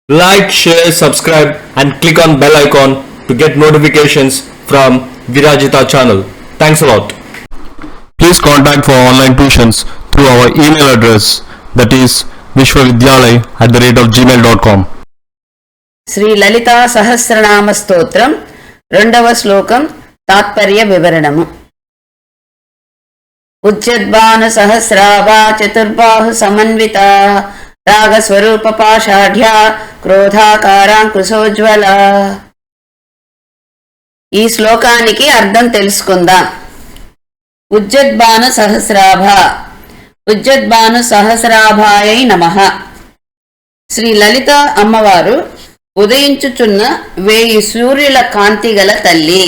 Like, share, subscribe and click on bell icon to get notifications from Virajita channel. Thanks a lot. Please contact for online tuitions through our email address, that is vishwavidyalay@gmail.com. Shri Lalitha Sahasranama స్తోత్రం రెండవ శ్లోకం తాత్పర్య వివరణము. ఉజ్జద్భాను సహస్రాభా చతుర్బాహు సమన్విత రాగస్వరూప పాషాఢ్యా క్రోధాకారాంకుశోజ్వల. ఈ శ్లోకానికి అర్థం తెలుసుకుందాం. ఉజ్జద్భాను సహస్రాభ, ఉజ్జద్భాను సహస్రాభాయై నమః. శ్రీ లలిత అమ్మవారు ఉదయించుచున్న 1000 సూర్యుల కాంతి గల తల్లి.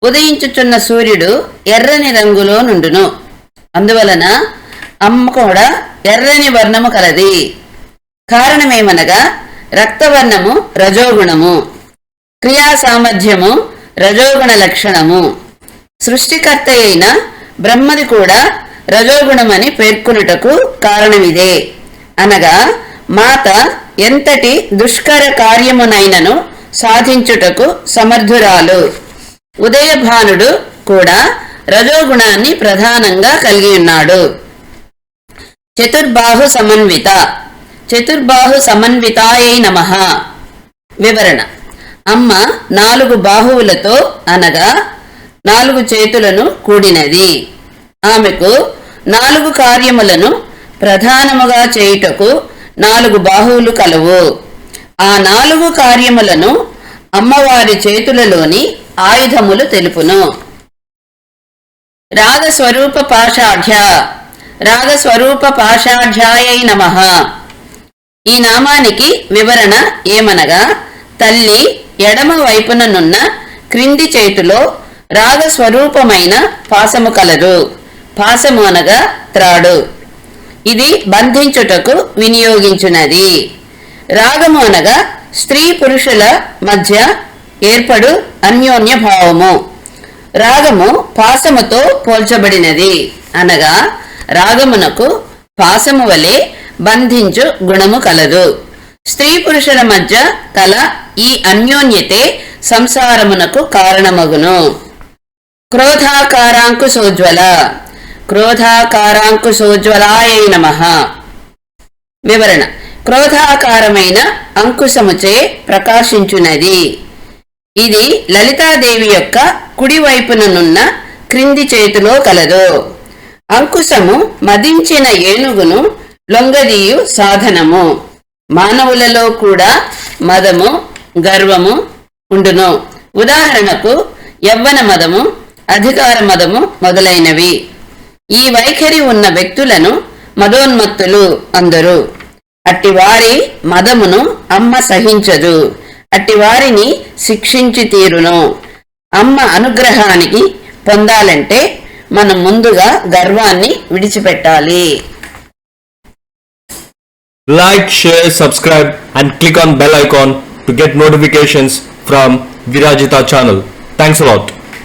ఉదయించుచున్న సూర్యుడు ఎర్రని రంగులో నుండును. అందువలన అమ్మ కూడా ఎర్రని వర్ణము కలది. కారణమేమనగా రక్తవర్ణము రజోగుణము, క్రియా సామర్థ్యము రజోగుణ లక్షణము. సృష్టికర్త అయిన బ్రహ్మది కూడా రజోగుణమని పేర్కొనుటకు కారణమిదే. అనగా మాత ఎంతటి దుష్కర కార్యమునైనను సాధించుటకు సమర్థురాలు. ఉదయభానుడు కూడా రజోగుణాన్ని ప్రధానంగా కలిగి ఉన్నాడు. చతుర్బాహు సమన్విత, చతుర్బాహు సమన్వితాయై నమః. వివరణ. అమ్మ 4 బాహువులతో అనగా 4 చేతులను కూడినది. ఆమెకు 4 కార్యములను ప్రధానముగా చేయుటకు 4 బాహువులు కలవు. ఆ 4 కార్యములను అమ్మవారి చేతులలోని ఆయుధములు తెలుపును. రాగస్వరూప పాషాఢ్య, రాగస్వరూప పాషాఢ్యాయై నమః. ఈ నామానికి వివరణ ఏమనగా తల్లి ఎడమ వైపుననున్న క్రింది చేతిలో రాగస్వరూపమైన పాశము కలదు. పాశము అనగా త్రాడు. ఇది బంధించుటకు వినియోగించున్నది. రాగము అనగా స్త్రీ పురుషుల మధ్య ఏర్పడు అన్యోన్య భావము. రాగము పాశముతో పోల్చబడినది. అనగా రాగమునకు పాశము వలె బంధించు గుణము కలదు. స్త్రీ పురుషుల మధ్య కల ఈ అన్యోన్యతే సంసారమునకు కారణమగును. క్రోధాకారాంకుశోజ్వల, క్రోధాకారాంకుశోజ్వలాయై నమః. వివరణ. క్రోధాకారమైన అంకుశముచే ప్రకాశించున్నది. ఇది లలితాదేవి యొక్క కుడివైపుననున్న క్రింది చేతిలో కలదు. అంకుశము మదించిన ఏనుగును లొంగదీయు సాధనము. మానవులలో కూడా మదము, గర్వము ఉండును. ఉదాహరణకు యవ్వన మదము, అధికార మదము మొదలైనవి. ఈ వైఖరి ఉన్న వ్యక్తులను మదోన్మత్తులు అందరు. అట్టివారి మదమును అమ్మ సహించదు. అట్టివారిని శిక్షించి తీరును. అమ్మ అనుగ్రహానికి పొందాలంటే మనం ముందుగా గర్వాన్ని విడిచిపెట్టాలి. Like, share, subscribe and click on bell icon to get notifications from Virajita channel. Thanks a lot.